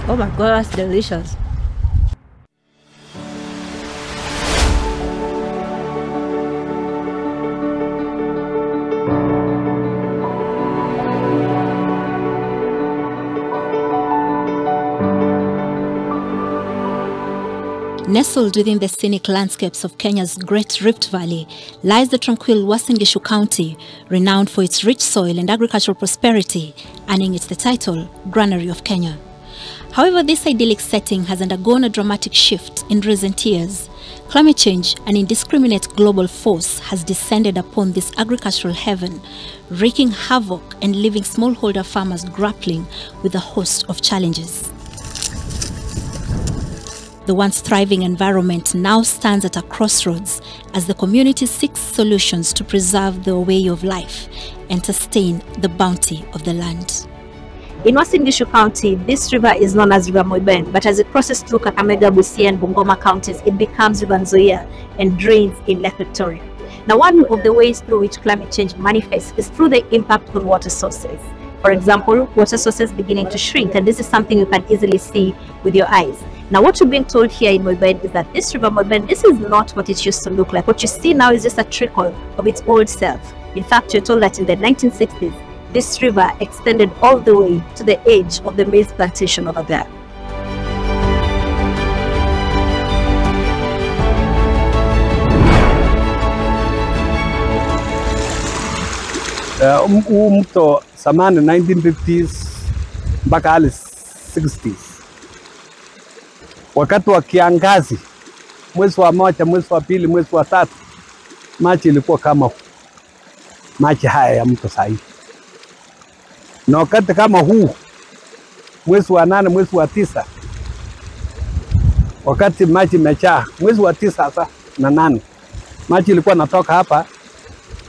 Oh my god, that's delicious. Nestled within the scenic landscapes of Kenya's Great Rift Valley lies the tranquil Uasin Gishu County, renowned for its rich soil and agricultural prosperity, earning it the title Granary of Kenya. However, this idyllic setting has undergone a dramatic shift in recent years. Climate change, an indiscriminate global force, has descended upon this agricultural heaven, wreaking havoc and leaving smallholder farmers grappling with a host of challenges. The once thriving environment now stands at a crossroads as the community seeks solutions to preserve the way of life and sustain the bounty of the land. In Uasin Gishu County, this river is known as River Moiben, but as it crosses through Kakamega, Busia and Bungoma counties, it becomes River Nzoia and drains in Lake Victoria. Now, one of the ways through which climate change manifests is through the impact on water sources. For example, water sources beginning to shrink, and this is something you can easily see with your eyes. Now, what you're being told here in Moiben is that this river Moiben, this is not what it used to look like. What you see now is just a trickle of its old self. In fact, you're told that in the 1960s, this river extended all the way to the edge of the maize plantation over there. Mto samani 1950s mpaka 60s. Wakati wa kiangazi, mwezi wa moja, mwezi wa pili, mwezi wa tatu, maji ilikuwa kama maji haya ya mto sahi. Na wakati kama huu, mwezi wa 8, mwezi wa 9, wakati maji imejaa, mwezi wa 9 sasa na 8, maji ilikuwa natoka hapa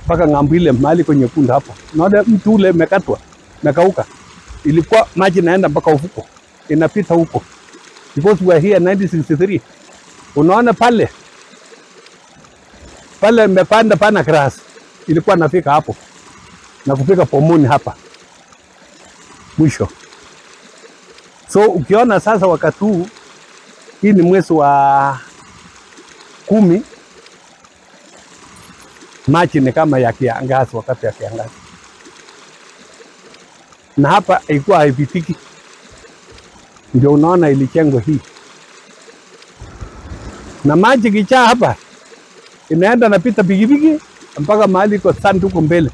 mpaka ng'ambo ile mahali kwenye kunda hapo. Naona mtu ule umekatwa, umekauka. Ilikuwa maji naenda mpaka ufuko, inapita huko. Because we are here 1963. Unaona pale mmepanda pana grass, ilikuwa nafika hapo na kufika pomoni hapa mwisho. So ukiona sasa wakati huu, hii ni mwezi wa 10, maji ni kama ya kiangazi, wakati ya kiangazi. Na hapa ilikuwa haipitiki. Ndio unaona ilijengwa hii. Na maji kichaa hapa inaenda napita pikipiki mpaka mahali iko sand huko mbele.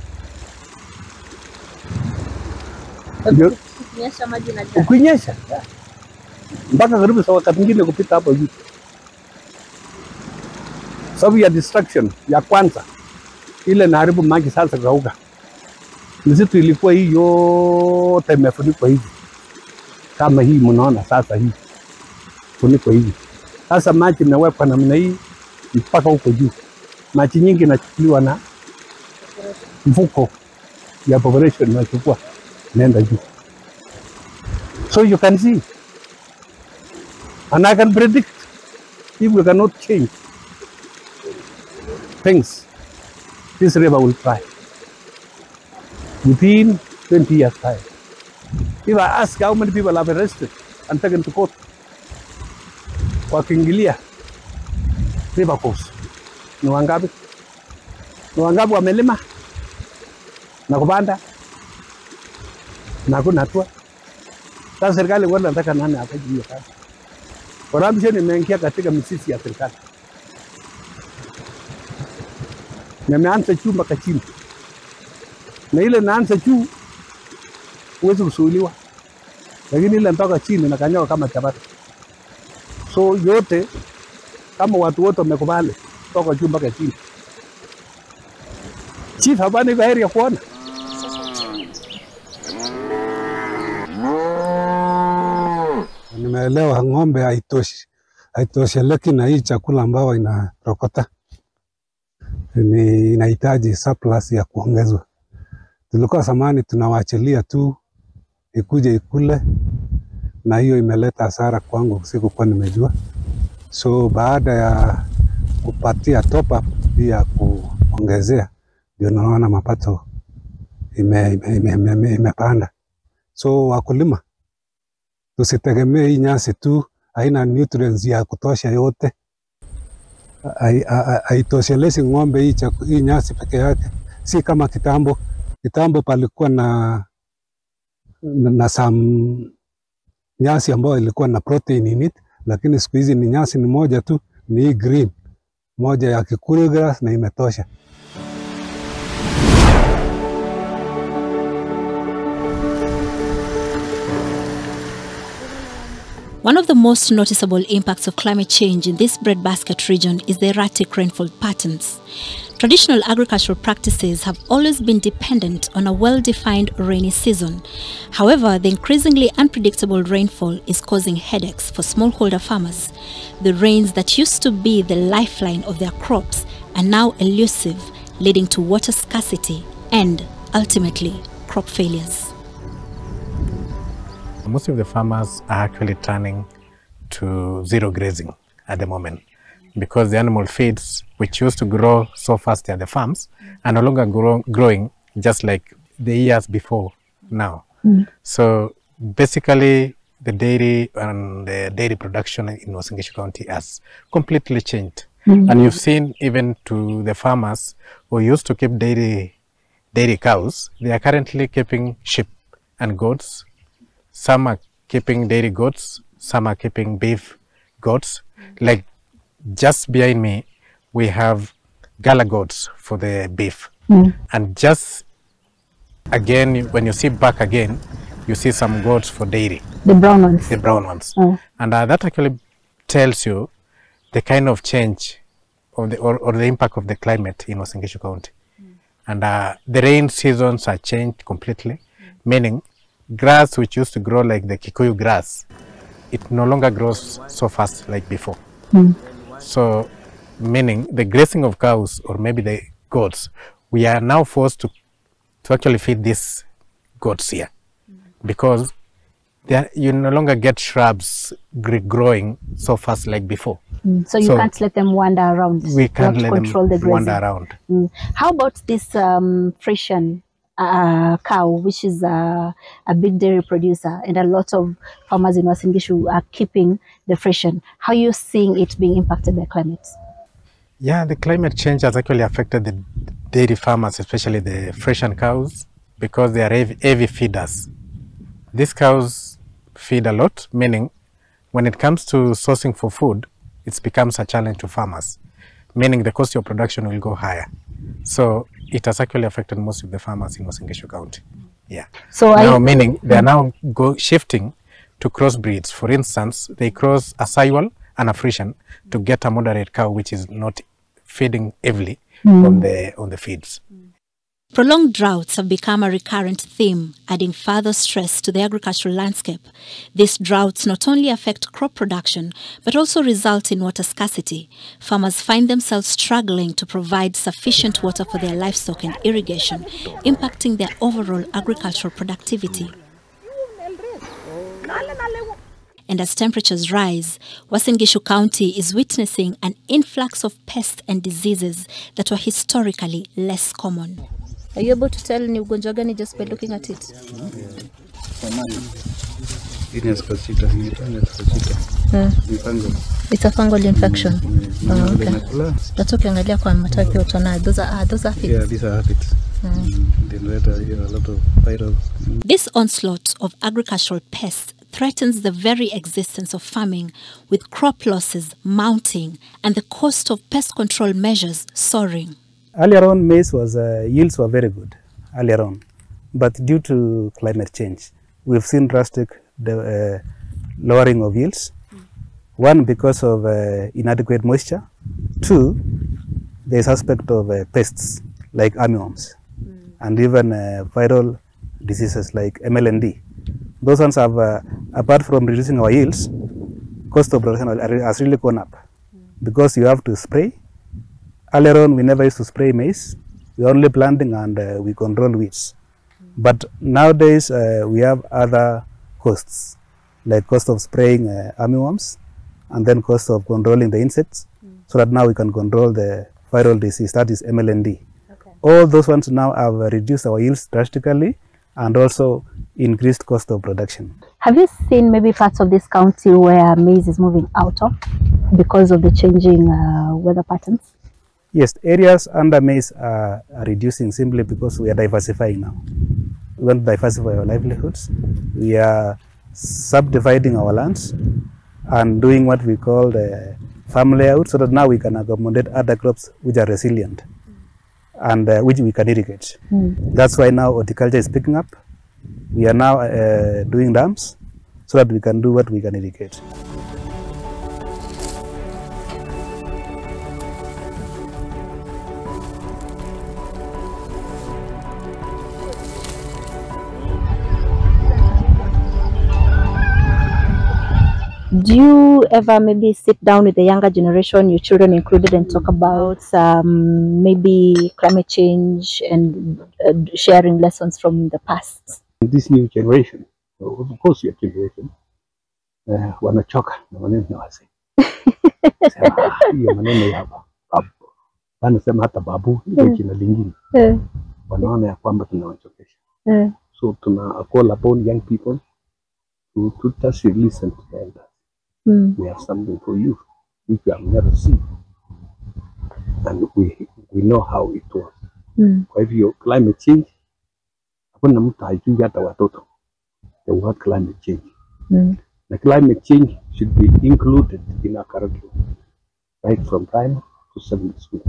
Ndio Kunyesha maji na jaa. Kunyesha. Mpaka karibu sawa wakati mwingine kupita hapo juu. Sababu ya destruction ya kwanza ile naharibu maji sasa kauka. Misitu ilikuwa hii yote imefunikwa hivi. Kama hii mnaona sasa hii. Funiko hivi. Sasa maji imewekwa namna hii mpaka huko juu. Maji nyingi inachukuliwa na mfuko ya population inachukua nenda juu. So you can see. And I can predict if we cannot change things, this river will try within 20 years time. If I ask how many people have arrested and taken to court kwa kuingilia river course, ni wangapi? Ni wangapi wamelima na kupanda na kuna hatua? Sasa serikali wanataka nani afanye hiyo kazi? Corruption imeingia katika mizizi ya serikali. Nimeanza juu mpaka chini. Na ile naanza juu huwezi kusuhuliwa. Lakini ile mpaka chini na kanyaga kama chapati. So yote kama watu wote wamekubali toka juu mpaka chini. Chief habani kwa area kuona. Nimeelewa ng'ombe haitosheleki na hii chakula ambao inarokota. Ni inahitaji surplus ya kuongezwa. Tulikuwa zamani tunawaachilia tu ikuje ikule, na hiyo imeleta hasara kwangu, sikuwa nimejua. So baada ya kupatia top up ya kuongezea, ndio naona mapato imepanda. So wakulima tusitegemee hii nyasi tu, haina nutrients ya kutosha yote. Haitoshelezi ng'ombe hii nyasi peke yake. Si kama kitambo. Kitambo palikuwa na some nyasi ambayo ilikuwa na protein in it, lakini siku hizi ni nyasi ni moja tu, ni hii green. Moja ya Kikuyu grass na imetosha. One of the most noticeable impacts of climate change in this breadbasket region is the erratic rainfall patterns. Traditional agricultural practices have always been dependent on a well-defined rainy season. However, the increasingly unpredictable rainfall is causing headaches for smallholder farmers. The rains that used to be the lifeline of their crops are now elusive, leading to water scarcity and, ultimately, crop failures. Most of the farmers are actually turning to zero grazing at the moment because the animal feeds, which used to grow so fast at the farms, are no longer growing just like the years before now. So basically, the dairy and the dairy production in Uasin Gishu County has completely changed. And you've seen even to the farmers who used to keep dairy cows, they are currently keeping sheep and goats. Some are keeping dairy goats, some are keeping beef goats. Like just behind me, we have gala goats for the beef. And just again, when you see back again, you see some goats for dairy. The brown ones. The brown ones. And that actually tells you the kind of change of or the impact of the climate in Uasin Gishu County. And the rain seasons are changed completely, meaning grass which used to grow like the Kikuyu grass, it no longer grows so fast like before. So, meaning the grazing of cows or maybe the goats, we are now forced to actually feed these goats here because you no longer get shrubs growing so fast like before. So you can't let them wander around. We can't let them the wander around. How about this Frisian cow, which is a big dairy producer, and a lot of farmers in Uasin Gishu are keeping the Frisian? How are you seeing it being impacted by climate? Yeah, the climate change has actually affected the dairy farmers, especially the Frisian cows, because they are heavy feeders. These cows feed a lot, meaning when it comes to sourcing for food, it becomes a challenge to farmers, meaning the cost of production will go higher. So it has actually affected most of the farmers in Uasin Gishu County. Yeah. So now, meaning they are now shifting to crossbreeds. For instance, they cross a Saiwal and a Frisian to get a moderate cow, which is not feeding heavily on the feeds. Prolonged droughts have become a recurrent theme, adding further stress to the agricultural landscape. These droughts not only affect crop production, but also result in water scarcity. Farmers find themselves struggling to provide sufficient water for their livestock and irrigation, impacting their overall agricultural productivity. And as temperatures rise, Uasin Gishu County is witnessing an influx of pests and diseases that were historically less common. Are you able to tell ni ugonjwa gani just by looking at it? It's a fungal infection. Okay. That's okay. Angalia kwa matawi pia utaona those are aphids. Yeah, these are aphids. Then later you have a lot of virus. This onslaught of agricultural pests threatens the very existence of farming, with crop losses mounting and the cost of pest control measures soaring. Earlier on, maize yields were very good earlier on, but due to climate change, we've seen drastic lowering of yields. One, because of inadequate moisture. Two, there's aspect of pests like armyworms and even viral diseases like MLND. Those ones have, apart from reducing our yields, cost of production has really gone up because you have to spray. Earlier on, we never used to spray maize. We are only planting and we control weeds. But nowadays, we have other costs, like cost of spraying armyworms, and then cost of controlling the insects, so that now we can control the viral disease, that is MLND. Okay. All those ones now have reduced our yields drastically, and also increased cost of production. Have you seen maybe parts of this county where maize is moving out of because of the changing weather patterns? Yes, areas under maize are reducing simply because we are diversifying now. We want to diversify our livelihoods. We are subdividing our lands and doing what we call the farm layout, so that now we can accommodate other crops which are resilient and which we can irrigate. That's why now horticulture is picking up. We are now doing dams so that we can do what we can irrigate. Do you ever maybe sit down with the younger generation, your children included, and talk about maybe climate change and sharing lessons from the past? This new generation, of course your generation, wanachoka na maneno ya wazee. Sema hiyo maneno ya babu. Wanasema hata babu ndio jina lingine. Wanaona ya kwamba tunawachokesha. So tuna call upon young people to just listen to them. We have something for you which you have never seen, and we know how it was. Kwa hivyo climate change, hakuna mtu hajui hata watoto the word climate change. The climate change should be included in our curriculum, right from primary to secondary school.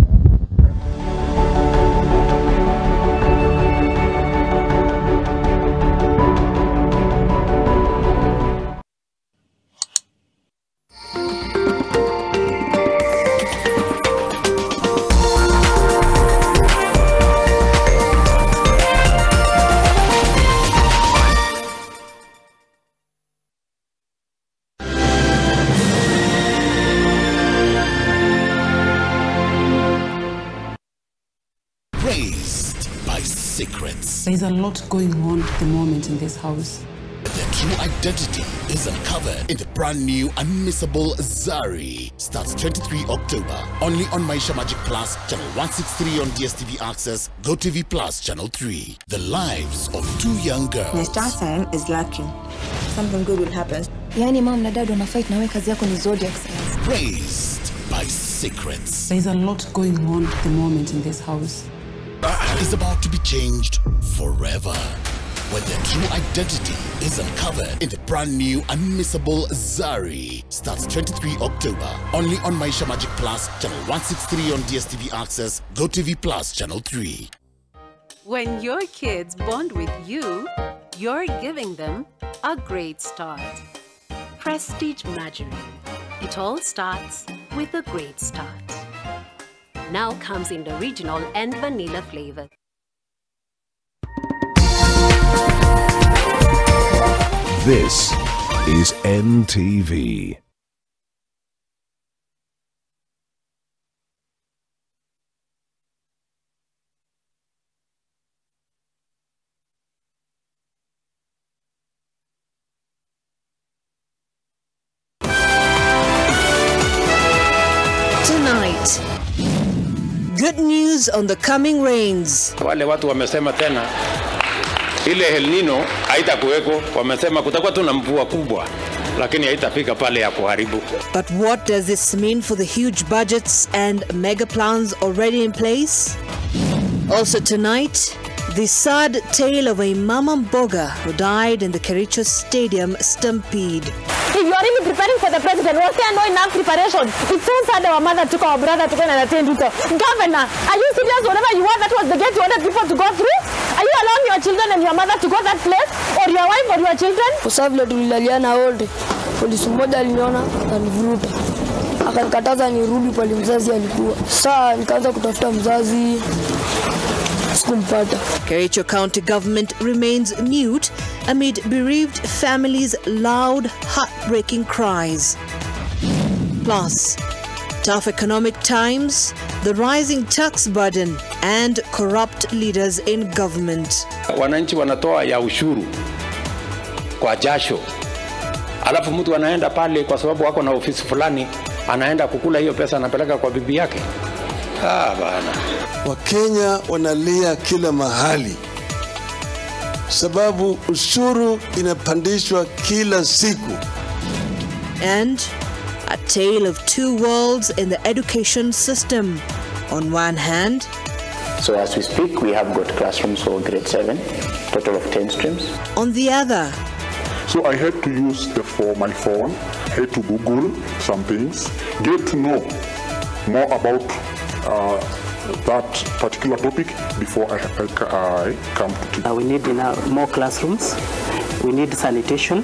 There's a lot going on at the moment in this house. Their true identity is uncovered in the brand new unmissable Zari. Starts 23 October, only on Maisha Magic Plus, channel 163 on DSTV Access, GoTV Plus, channel 3. The lives of two young girls. My star sign is lucky. Something good will happen. Yani mom na dad wana fight na wewe kazi yako ni zodiac signs. Raised by secrets. There's a lot going on at the moment in this house. Is about to be changed forever when their true identity is uncovered in the brand new unmissable Zari. Starts 23 October, only on Maisha Magic Plus, channel 163 on DSTV Access, GoTV Plus, channel 3. When your kids bond with you, you're giving them a great start. Prestige Margarine. It all starts with a great start. Now comes in the original and vanilla flavor. This is NTV. Tonight, good news on the coming rains. Wale watu wamesema tena ile El Nino haitakuweko, wamesema kutakuwa tu na mvua kubwa lakini haitafika pale ya kuharibu. But what does this mean for the huge budgets and mega plans already in place? Also tonight, the sad tale of a mama mboga who died in the Kericho Stadium stampede. If you are really preparing for the president, was there no enough preparation? It's so sad our mother took our brother to go and attend it. Governor, are you serious? Whatever you want, that was the gate you wanted people to go through? Are you allowing your children and your mother to go that place? Or your wife or your children? Kwa sababu tulilaliana wote. Polisi mmoja aliniona akanivuruta. Akanikataza nirudi pale mzazi alikuwa. Sasa nikaanza kutafuta mzazi. Kericho County government remains mute amid bereaved families' loud, heartbreaking cries. Plus, tough economic times, the rising tax burden, and corrupt leaders in government. Wananchi wanatoa ya ushuru kwa jasho. Alafu mtu anaenda pale kwa sababu wako na ofisi fulani, anaenda kukula hiyo pesa anapeleka kwa bibi yake. Bana. Wakenya wanalia kila mahali. sababu ushuru inapandishwa kila siku. And a tale of two worlds in the education system. On one hand, so as we speak, we have got classrooms for grade 7, total of 10 streams. On the other, so I had to use my phone, had to Google some things, get to know more about that particular topic before I come to teach. We need more classrooms, we need sanitation,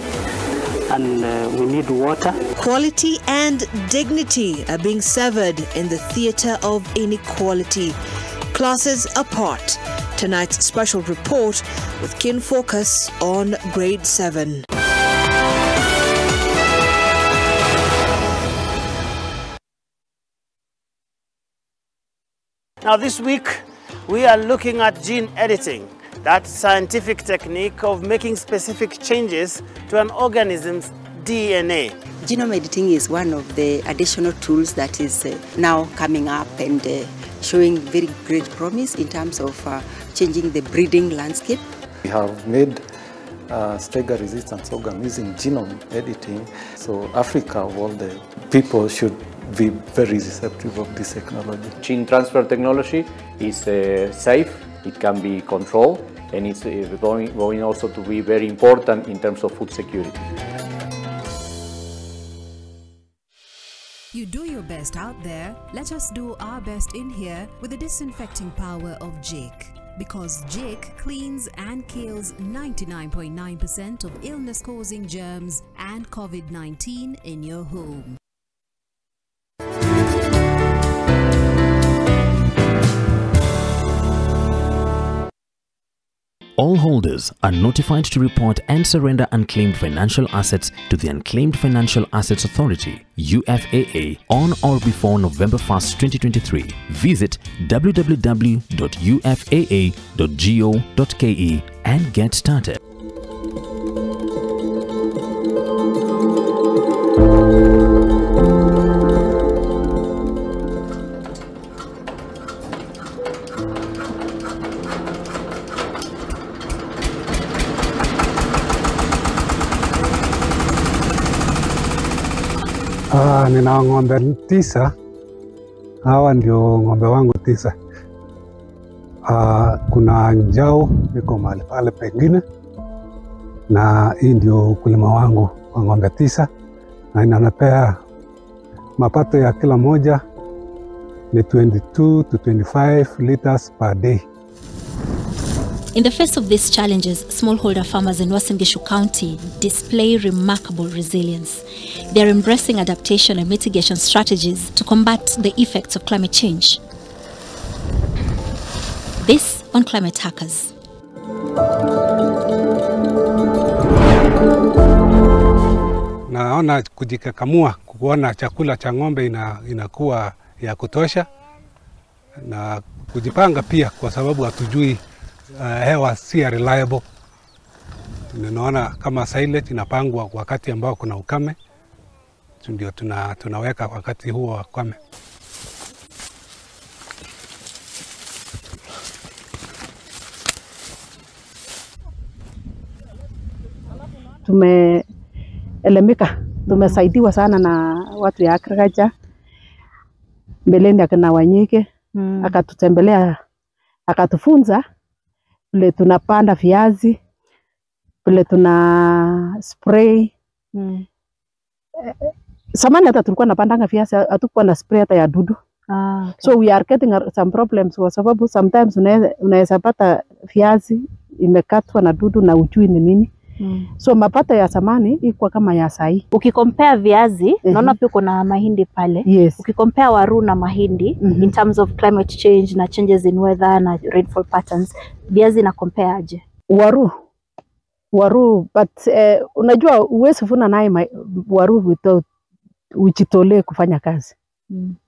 and we need water. Quality and dignity are being severed in the theatre of inequality. Classes apart. Tonight's special report with keen focus on grade 7. Now this week, we are looking at gene editing, that scientific technique of making specific changes to an organism's DNA. Genome editing is one of the additional tools that is now coming up and showing very great promise in terms of changing the breeding landscape. We have made Stega resistant sorghum using genome editing, so Africa of all the people should be very receptive of this technology. Gene transfer technology is safe, it can be controlled, and it's going also to be very important in terms of food security. You do your best out there, let us do our best in here with the disinfecting power of Jake. Because Jake cleans and kills 99.9% of illness-causing germs and COVID-19 in your home. All holders are notified to report and surrender unclaimed financial assets to the Unclaimed Financial Assets Authority, UFAA, on or before November 1st, 2023. Visit www.ufaa.go.ke and get started. Nina ng'ombe 9. Hawa ndio ng'ombe wangu 9. Kuna njao iko mahali pale pengine, na hii ndio ukulima wangu wa ng'ombe 9, na inanipea mapato ya kila moja ni 22 to 25 liters per day. In the face of these challenges, smallholder farmers in Uasin Gishu County display remarkable resilience. They are embracing adaptation and mitigation strategies to combat the effects of climate change. This on Climate Hackers. Naona kujikakamua kuona chakula cha ng'ombe inakuwa ya kutosha, na kujipanga pia kwa sababu hatujui hewa si reliable. Ninaona kama silage inapangwa wakati ambao kuna ukame, ndio tunaweka wakati huo wa ukame. Tumeelemika, tumesaidiwa sana na watu ya agriculture. Mbeleni akina Wanyike akatutembelea, akatufunza vile tunapanda viazi, vile tuna spray. Samani hata tulikuwa napandanga viazi, hatukuwa na spray hata ya dudu. Okay. So we are getting some problems kwa sababu sometimes unaweza pata viazi imekatwa na dudu na ujui ni nini. So mapato ya zamani iko kama ya sahi. Ukikompea viazi, naona pia kuna mahindi pale. Yes. Ukikompea waru na mahindi in terms of climate change na changes in weather na rainfall patterns, viazi na compare aje? Waru but unajua uwezi vuna naye waru without ujitolee kufanya kazi.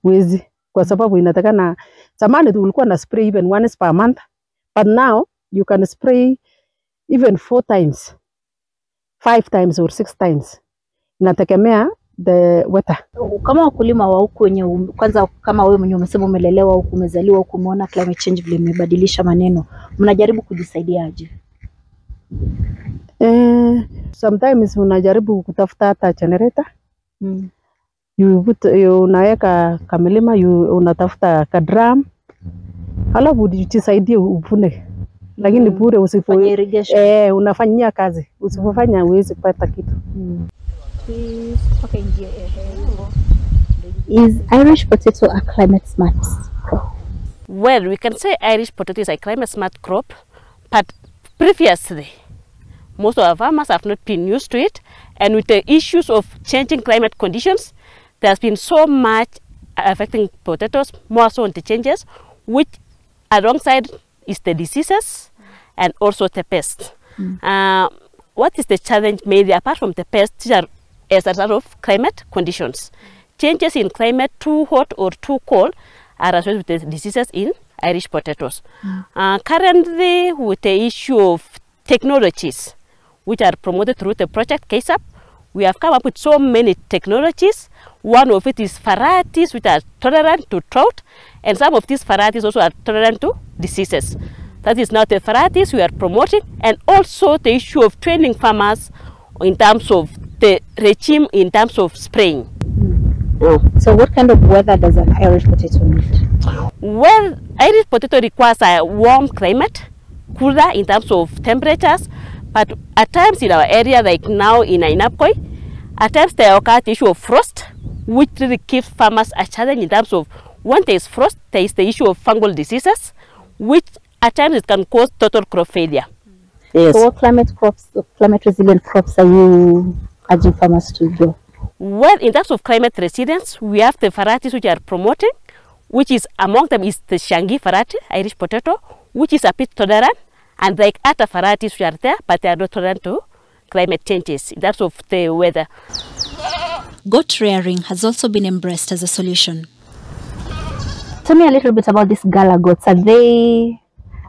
Wezi kwa sababu inatakana, zamani tulikuwa na spray even once per month, but now you can spray even 4 times, 5 times or 6 times. Inategemea the weather. Kama wakulima wa huku wenye kwanza, kama wewe mwenyewe umesema umelelewa huku, umezaliwa huku, umeona climate change vile imebadilisha maneno, mnajaribu kujisaidia aje? Sometimes unajaribu kutafuta hata generator. Unaweka kamilima, unatafuta kadram. Halafu ujisaidie uvune. Lakini bure unafanyia kazi. Usipofanya huwezi kupata kitu. Is Irish potato a climate smart crop? Well, we can say Irish potato is a climate smart crop, but previously, most of our farmers have not been used to it. And with the issues of changing climate conditions, there has been so much affecting potatoes, more so on the changes, which alongside is the diseases and also the pests. What is the challenge mainly apart from the pests, which are as a result of climate conditions? Changes in climate, too hot or too cold, are associated with the diseases in Irish potatoes. Currently, with the issue of technologies, which are promoted through the project KSAP, we have come up with so many technologies. One of it is varieties which are tolerant to drought, and some of these varieties also are tolerant to diseases. That is now the varieties we are promoting, and also the issue of training farmers in terms of the regime in terms of spraying. So what kind of weather does an Irish potato need? Well, Irish potato requires a warm climate, cooler in terms of temperatures, but at times in our area, like now in Ainapkoi, at times there occurs the issue of frost, which really gives farmers a challenge in terms of when there is frost, there is the issue of fungal diseases, which at times it can cause total crop failure. Yes. So what climate resilient crops are you urging farmers to grow? Well, in terms of climate resilience, we have the varieties which are promoting, which is among them is the Shangi variety, Irish potato, which is a bit tolerant, and like other varieties which are there, but they are not tolerant to climate changes in terms of the weather. Goat rearing has also been embraced as a solution. Tell me a little bit about these Gala goats. Are they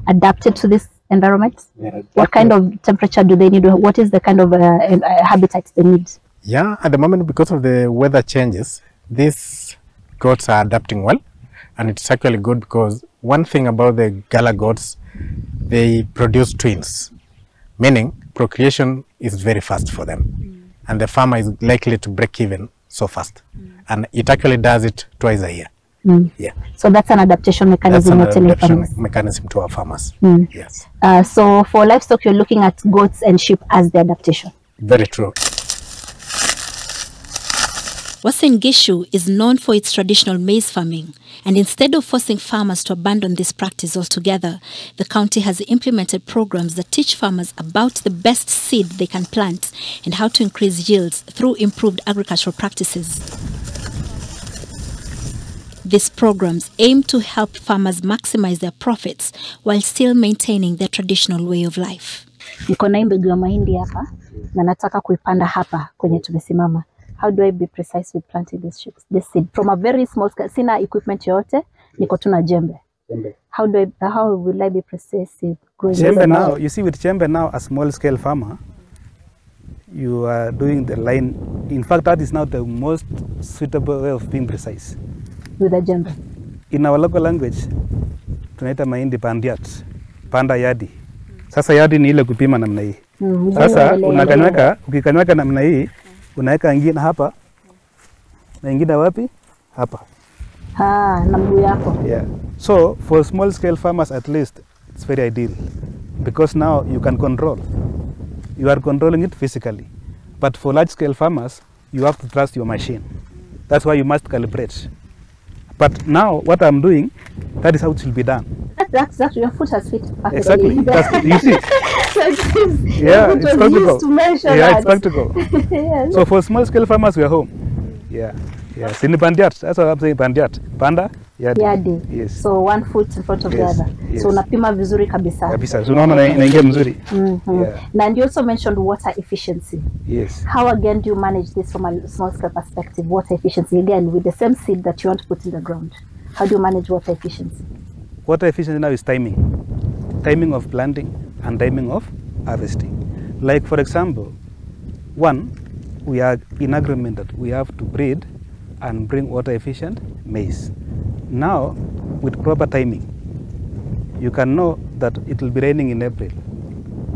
adapted to this environment? Yeah, what kind of temperature do they need? What is the kind of habitat they need? Yeah, at the moment, because of the weather changes, these goats are adapting well, and it's actually good because one thing about the Gala goats, they produce twins, meaning procreation is very fast for them, and the farmer is likely to break even so fast, and it actually does it twice a year. Yeah. So that's an adaptation mechanism. That's an adaptation mechanism to our farmers. Yes. So for livestock, you're looking at goats and sheep as the adaptation. Very true. Uasin Gishu is known for its traditional maize farming, and instead of forcing farmers to abandon this practice altogether, the county has implemented programs that teach farmers about the best seed they can plant and how to increase yields through improved agricultural practices. These programs aim to help farmers maximize their profits while still maintaining their traditional way of life. Niko na mbegu ya mahindi hapa na nataka kuipanda hapa kwenye tumesimama. How do I be precise with planting this seed from a very small scale? Sina equipment yote, niko tu na jembe. How will I be precise with growing jembe now? You see, with jembe now, a small scale farmer, you are doing the line. In fact, that is now the most suitable way of being precise. With a jembe. In our local language, tunaita mahindi pandiat, panda yadi. Sasa yadi ni ile kupima namna hii. Sasa ukikanyweka namna hii, unaweka ingine hapa na ingine wapi? Hapa. Na mguu yako. Yeah. So for small scale farmers at least it's very ideal because now you can control. You are controlling it physically. But for large scale farmers, you have to trust your machine. That's why you must calibrate. But now what I'm doing, that is how it will be done. That's your foot has fit perfectly. Exactly. You see. So yeah, it's practical. Yeah, it's practical. Yes. So for small scale farmers, we are home. Yeah. Yes. In Bandiat, that's what I'm saying. Bandiat. Panda. Yadi. Yes. So 1 foot in front of the other. Yes. So unapima vizuri kabisa. Kabisa. So unaona inaingia mzuri. Yeah. And you also mentioned water efficiency. Yes. How again do you manage this from a small scale perspective? Water efficiency again with the same seed that you want to put in the ground. How do you manage water efficiency? Water efficiency now is timing. Timing of planting and timing of harvesting. Like for example, one, we are in agreement that we have to breed and bring water efficient maize. Now, with proper timing, you can know that it will be raining in April.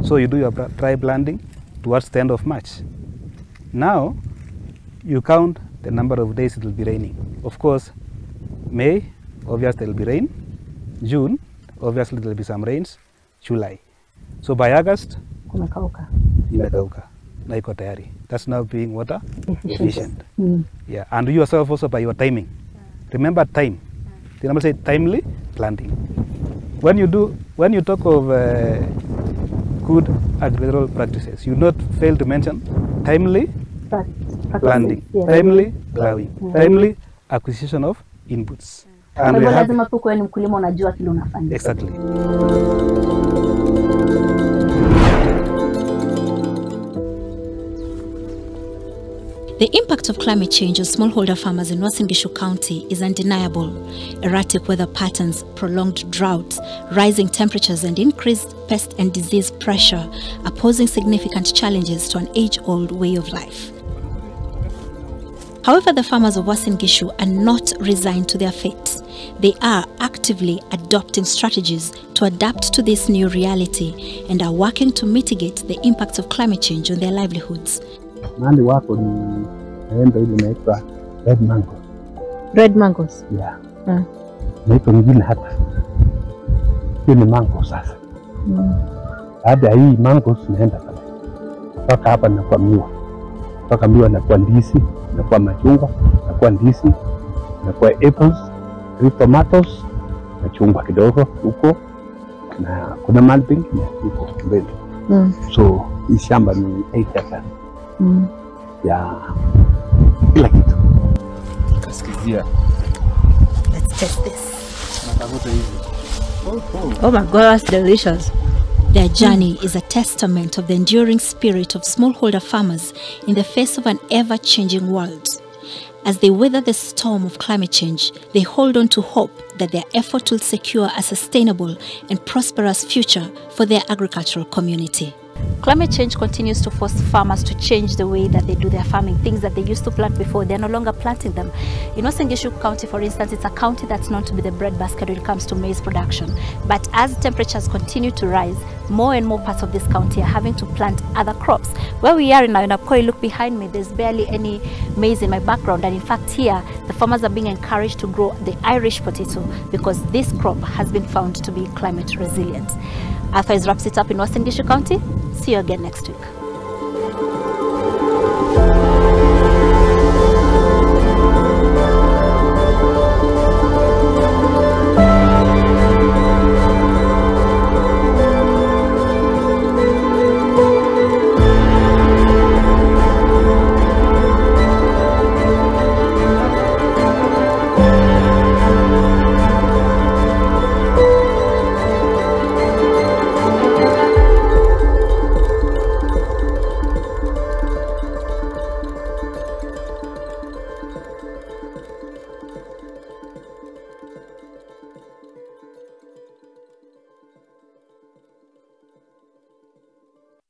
So you do your dry planting towards the end of March. Now, you count the number of days it will be raining. Of course, May, obviously there will be rain. June, obviously there will be some rains. July. So by August, Kumekauka. imekauka na iko tayari. That's now being water efficient. Mm. Yeah, and you yourself also by your timing. Remember time. The number say timely planting. When you talk of good agricultural practices, you not fail to mention timely planting, timely plowing, timely acquisition of inputs. And we have lazima kuwe ni mkulima unajua kile unafanya. Exactly. The impact of climate change on smallholder farmers in Uasin Gishu County is undeniable. Erratic weather patterns, prolonged droughts, rising temperatures and increased pest and disease pressure are posing significant challenges to an age-old way of life. However, the farmers of Uasin Gishu are not resigned to their fate. They are actively adopting strategies to adapt to this new reality and are working to mitigate the impacts of climate change on their livelihoods. Mahali wako ni naenda ile inaitwa red mangoes. Red mangoes? Yeah. Naitwa mingine hata. Hiyo ni mango sasa. Baada ya hii mangoes naenda pale. Toka hapa nakuwa miwa. Toka miwa nakuwa ndizi, nakuwa machungwa, nakuwa ndizi, nakuwa apples, tomatoes, machungwa kidogo huko na kuna malting huko mbele. So hii shamba ni 8 acres. Ya kila kitu. Kasikizia. Let's test this. Oh my God, that's delicious. Their journey is a testament of the enduring spirit of smallholder farmers in the face of an ever-changing world. As they weather the storm of climate change, they hold on to hope that their effort will secure a sustainable and prosperous future for their agricultural community. Climate change continues to force farmers to change the way that they do their farming. Things that they used to plant before, they're no longer planting them. In Uasin Gishu County, for instance, it's a county that's known to be the breadbasket when it comes to maize production. But as temperatures continue to rise, more and more parts of this county are having to plant other crops. Where we are now in Apkoi, look behind me, there's barely any maize in my background. And in fact here, the farmers are being encouraged to grow the Irish potato because this crop has been found to be climate resilient. Otherwise wraps it up in Uasin Gishu County. See you again next week.